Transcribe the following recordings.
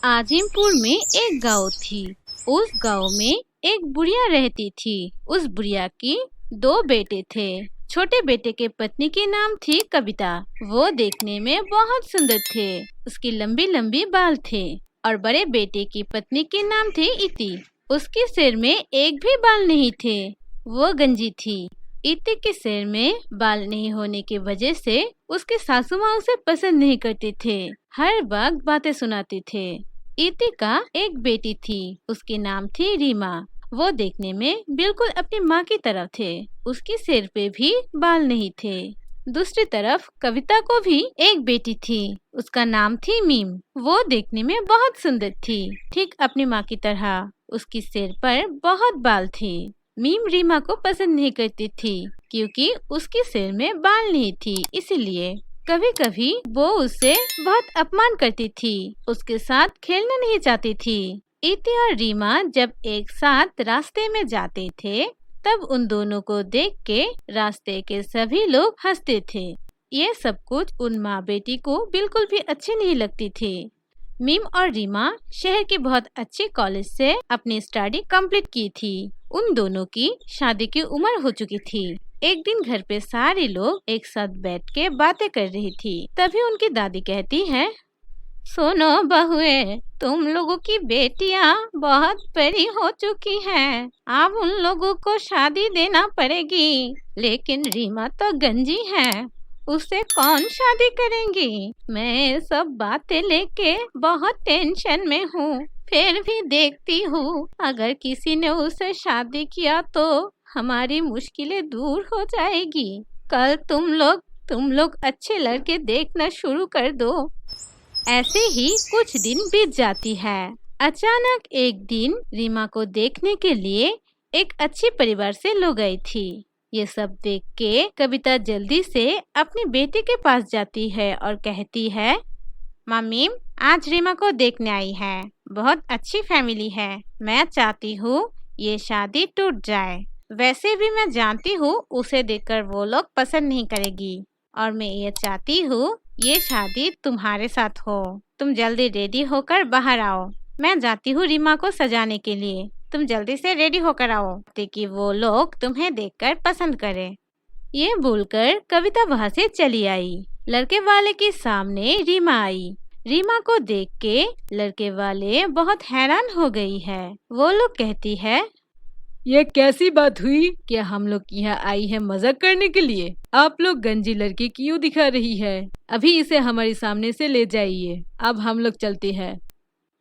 आजिमपुर में एक गांव थी। उस गांव में एक बुढ़िया रहती थी। उस बुढ़िया की दो बेटे थे। छोटे बेटे के पत्नी की नाम थी कविता। वो देखने में बहुत सुंदर थे। उसकी लंबी लंबी बाल थे। और बड़े बेटे की पत्नी की नाम थी इति। उसके सिर में एक भी बाल नहीं थे। वो गंजी थी। इति के सिर में बाल नहीं होने की वजह से उसके सासू माँ उसे पसंद नहीं करते थे। हर वक्त बातें सुनाते थे। इति का एक बेटी थी। उसकी नाम थी रीमा। वो देखने में बिल्कुल अपनी माँ की तरह थे। उसके सिर पे भी बाल नहीं थे। दूसरी तरफ कविता को भी एक बेटी थी। उसका नाम थी मीम। वो देखने में बहुत सुंदर थी, ठीक अपनी माँ की तरह। उसकी सिर पर बहुत बाल थे। मीम रीमा को पसंद नहीं करती थी क्योंकि उसके सिर में बाल नहीं थी, इसीलिए कभी कभी वो उससे बहुत अपमान करती थी। उसके साथ खेलना नहीं चाहती थी। इति और रीमा जब एक साथ रास्ते में जाते थे तब उन दोनों को देख के रास्ते के सभी लोग हंसते थे। ये सब कुछ उन माँ बेटी को बिल्कुल भी अच्छी नहीं लगती थी। मीम और रीमा शहर के बहुत अच्छे कॉलेज से अपनी स्टडी कंप्लीट की थी। उन दोनों की शादी की उम्र हो चुकी थी। एक दिन घर पे सारे लोग एक साथ बैठ के बातें कर रही थी। तभी उनकी दादी कहती है, सुनो बहुए, तुम लोगों की बेटियां बहुत बड़ी हो चुकी हैं। अब उन लोगों को शादी देना पड़ेगी। लेकिन रीमा तो गंजी है, उससे कौन शादी करेंगी? मैं सब बातें लेके बहुत टेंशन में हूँ। फिर भी देखती हूँ, अगर किसी ने उसे शादी किया तो हमारी मुश्किलें दूर हो जाएगी। कल तुम लोग अच्छे लड़के देखना शुरू कर दो। ऐसे ही कुछ दिन बीत जाती है। अचानक एक दिन रीमा को देखने के लिए एक अच्छे परिवार से लोग आई थी। ये सब देख के कविता जल्दी से अपनी बेटी के पास जाती है और कहती है, मम्मी आज रीमा को देखने आई है। बहुत अच्छी फैमिली है। मैं चाहती हूँ ये शादी टूट जाए। वैसे भी मैं जानती हूँ उसे देखकर वो लोग पसंद नहीं करेगी। और मैं ये चाहती हूँ ये शादी तुम्हारे साथ हो। तुम जल्दी रेडी होकर बाहर आओ। मैं जाती हूँ रीमा को सजाने के लिए। तुम जल्दी से रेडी होकर आओ ताकि वो लोग तुम्हें देखकर पसंद करें। ये बोलकर कविता वहाँ से चली आई। लड़के वाले के सामने रीमा आई। रीमा को देख के लड़के वाले बहुत हैरान हो गई है। वो लोग कहती है, ये कैसी बात हुई? क्या हम लोग यहाँ आई है मजाक करने के लिए? आप लोग गंजी लड़की क्यों दिखा रही है? अभी इसे हमारे सामने से ले जाइए। अब हम लोग चलते हैं।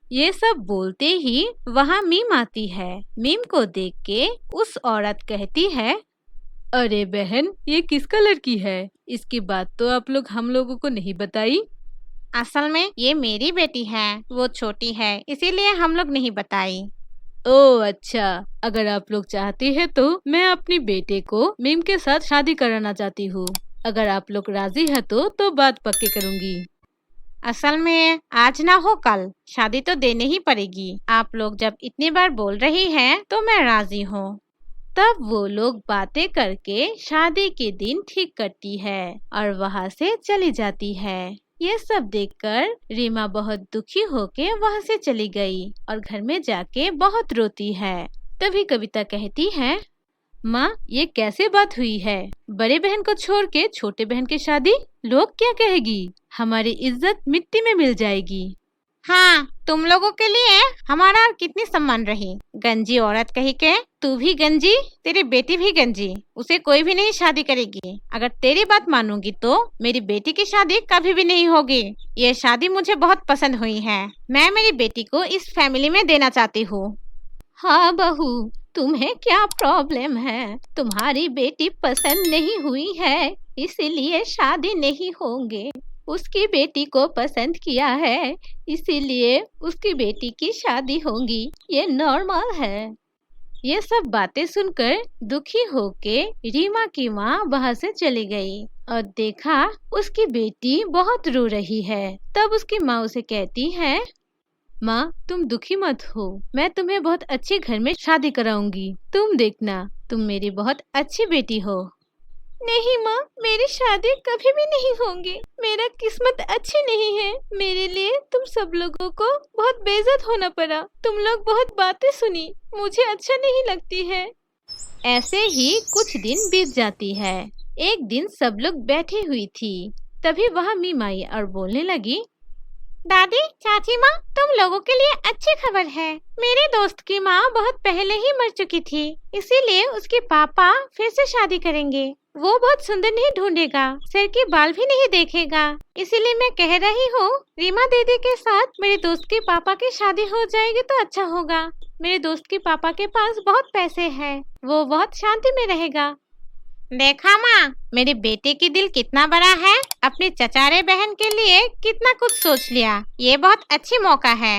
ये सब बोलते ही वहाँ मीम आती है। मीम को देख के उस औरत कहती है, अरे बहन, ये किसका लड़की है? इसकी बात तो आप लोग हम लोगों को नहीं बताई। असल में ये मेरी बेटी है, वो छोटी है, इसीलिए हम लोग नहीं बताई। ओह अच्छा, अगर आप लोग चाहते हैं तो मैं अपनी बेटे को मीम के साथ शादी कराना चाहती हूँ। अगर आप लोग राजी है तो बात पक्की करूँगी। असल में आज ना हो कल शादी तो देने ही पड़ेगी। आप लोग जब इतनी बार बोल रही हैं तो मैं राजी हूँ। तब वो लोग बातें करके शादी के दिन ठीक करती है और वहाँ से चली जाती है। ये सब देखकर रीमा बहुत दुखी होके वहाँ से चली गई और घर में जाके बहुत रोती है। तभी कविता कहती है, माँ ये कैसे बात हुई है? बड़े बहन को छोड़ के छोटे बहन की शादी? लोग क्या कहेगी? हमारी इज्जत मिट्टी में मिल जाएगी। हाँ, तुम लोगों के लिए हमारा कितनी सम्मान रही। गंजी औरत कही के, तू भी गंजी, तेरी बेटी भी गंजी, उसे कोई भी नहीं शादी करेगी। अगर तेरी बात मानूंगी तो मेरी बेटी की शादी कभी भी नहीं होगी। ये शादी मुझे बहुत पसंद हुई है। मैं मेरी बेटी को इस फैमिली में देना चाहती हूँ। हाँ बहू, तुम्हें क्या प्रॉब्लम है? तुम्हारी बेटी पसंद नहीं हुई है, इसीलिए शादी नहीं होंगे। उसकी बेटी को पसंद किया है, इसीलिए उसकी बेटी की शादी होगी। ये नॉर्मल है। ये सब बातें सुनकर दुखी होके रीमा की माँ वहाँ से चली गई और देखा उसकी बेटी बहुत रो रही है। तब उसकी माँ उसे कहती है, माँ तुम दुखी मत हो, मैं तुम्हें बहुत अच्छे घर में शादी कराऊंगी। तुम देखना, तुम मेरी बहुत अच्छी बेटी हो। नहीं माँ, मेरी शादी कभी भी नहीं होगी। मेरा किस्मत अच्छी नहीं है। मेरे लिए तुम सब लोगों को बहुत बेइज्जत होना पड़ा। तुम लोग बहुत बातें सुनी, मुझे अच्छा नहीं लगती है। ऐसे ही कुछ दिन बीत जाती है। एक दिन सब लोग बैठी हुई थी, तभी वहाँ मीम आई और बोलने लगी, दादी, चाची माँ, तुम लोगों के लिए अच्छी खबर है। मेरे दोस्त की माँ बहुत पहले ही मर चुकी थी, इसीलिए उसके पापा फिर से शादी करेंगे। वो बहुत सुंदर नहीं ढूंढेगा, सिर के बाल भी नहीं देखेगा। इसीलिए मैं कह रही हूँ, रीमा दीदी के साथ मेरे दोस्त के पापा की शादी हो जाएगी तो अच्छा होगा। मेरे दोस्त के पापा के पास बहुत पैसे हैं, वो बहुत शांति में रहेगा। देखा माँ, मेरे बेटे की दिल कितना बड़ा है। अपने चचारे बहन के लिए कितना कुछ सोच लिया। ये बहुत अच्छी मौका है।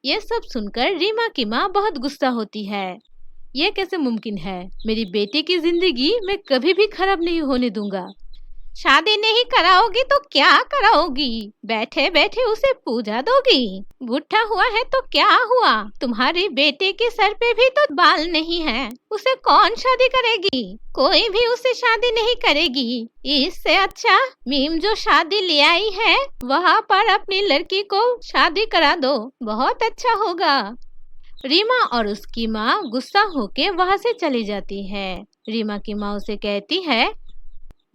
ये सब सुनकर रीमा की माँ बहुत गुस्सा होती है। ये कैसे मुमकिन है? मेरी बेटे की जिंदगी मैं कभी भी खराब नहीं होने दूंगा। शादी नहीं कराओगी तो क्या कराओगी? बैठे बैठे उसे पूजा दोगी? बूढ़ा हुआ है तो क्या हुआ? तुम्हारे बेटे के सर पे भी तो बाल नहीं है, उसे कौन शादी करेगी? कोई भी उसे शादी नहीं करेगी। इससे अच्छा मीम जो शादी ले आई है वहाँ पर अपनी लड़की को शादी करा दो, बहुत अच्छा होगा। रीमा और उसकी माँ गुस्सा होके वहाँ से चली जाती है। रीमा की माँ उसे कहती है,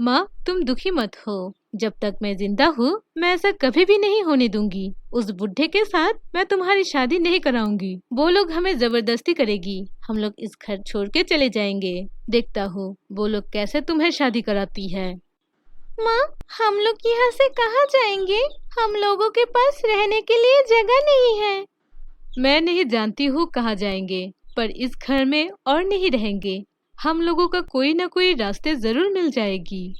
माँ, तुम दुखी मत हो। जब तक मैं जिंदा हूँ मैं ऐसा कभी भी नहीं होने दूंगी। उस बुढ़े के साथ मैं तुम्हारी शादी नहीं कराऊंगी। वो लोग हमें जबरदस्ती करेगी। हम लोग इस घर छोड़ के चले जाएंगे। देखता हूँ वो लोग कैसे तुम्हें शादी कराती है। माँ, हम लोग यहाँ से कहाँ जाएंगे? हम लोगों के पास रहने के लिए जगह नहीं है। मैं नहीं जानती हूँ कहाँ जाएंगे, पर इस घर में और नहीं रहेंगे। हम लोगों का कोई न कोई रास्ते जरूर मिल जाएगी।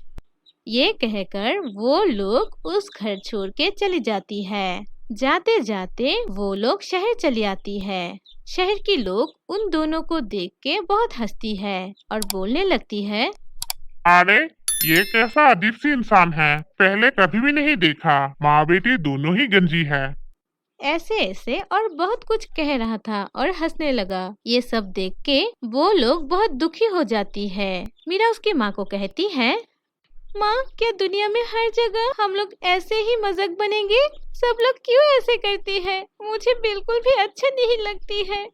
ये कहकर वो लोग उस घर छोड़ के चली जाती है। जाते जाते वो लोग शहर चली आती है। शहर की लोग उन दोनों को देख के बहुत हंसती है और बोलने लगती है, अरे ये कैसा अजीब सी इंसान है, पहले कभी भी नहीं देखा। माँ बेटी दोनों ही गंजी है। ऐसे ऐसे और बहुत कुछ कह रहा था और हंसने लगा। ये सब देख के वो लोग बहुत दुखी हो जाती है। मीरा उसकी माँ को कहती है, माँ, क्या दुनिया में हर जगह हम लोग ऐसे ही मजाक बनेंगे? सब लोग क्यों ऐसे करते हैं? मुझे बिल्कुल भी अच्छा नहीं लगती है।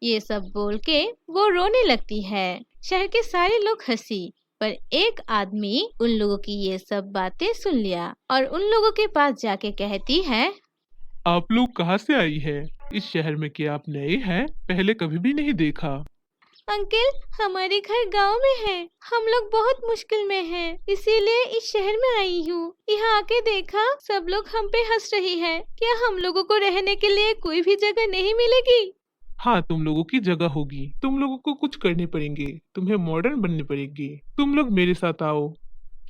ये सब बोल के वो रोने लगती है। शहर के सारे लोग हंसी, पर एक आदमी उन लोगों की ये सब बातें सुन लिया और उन लोगों के पास जाके कहती है, आप लोग कहाँ से आई है? इस शहर में क्या आप नए हैं? पहले कभी भी नहीं देखा। अंकल, हमारे घर गांव में है। हम लोग बहुत मुश्किल में हैं, इसीलिए इस शहर में आई हूँ। यहाँ आके देखा सब लोग हम पे हंस रही है। क्या हम लोगों को रहने के लिए कोई भी जगह नहीं मिलेगी? हाँ, तुम लोगों की जगह होगी। तुम लोगों को कुछ करने पड़ेंगे। तुम्हें मॉडर्न बनने पड़ेगी। तुम लोग मेरे साथ आओ।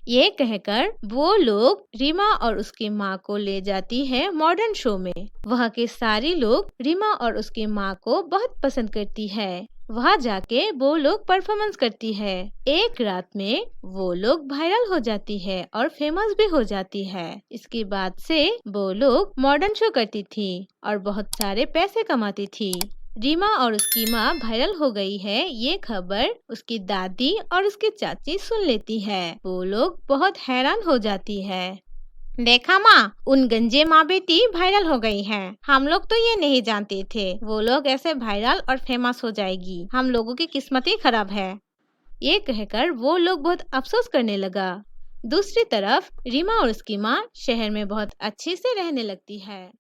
ये कहकर वो लोग रीमा और उसकी माँ को ले जाती है मॉडर्न शो में। वहाँ के सारे लोग रीमा और उसकी माँ को बहुत पसंद करती है। वहाँ जाके वो लोग परफॉर्मेंस करती है। एक रात में वो लोग वायरल हो जाती है और फेमस भी हो जाती है। इसके बाद से वो लोग मॉडर्न शो करती थी और बहुत सारे पैसे कमाती थी। रीमा और उसकी माँ वायरल हो गई है, ये खबर उसकी दादी और उसकी चाची सुन लेती है। वो लोग बहुत हैरान हो जाती है। देखा माँ, उन गंजे माँ बेटी वायरल हो गई हैं। हम लोग तो ये नहीं जानते थे वो लोग ऐसे वायरल और फेमस हो जाएगी। हम लोगों की किस्मत ही खराब है। ये कहकर वो लोग बहुत अफसोस करने लगा। दूसरी तरफ रीमा और उसकी माँ शहर में बहुत अच्छे से रहने लगती है।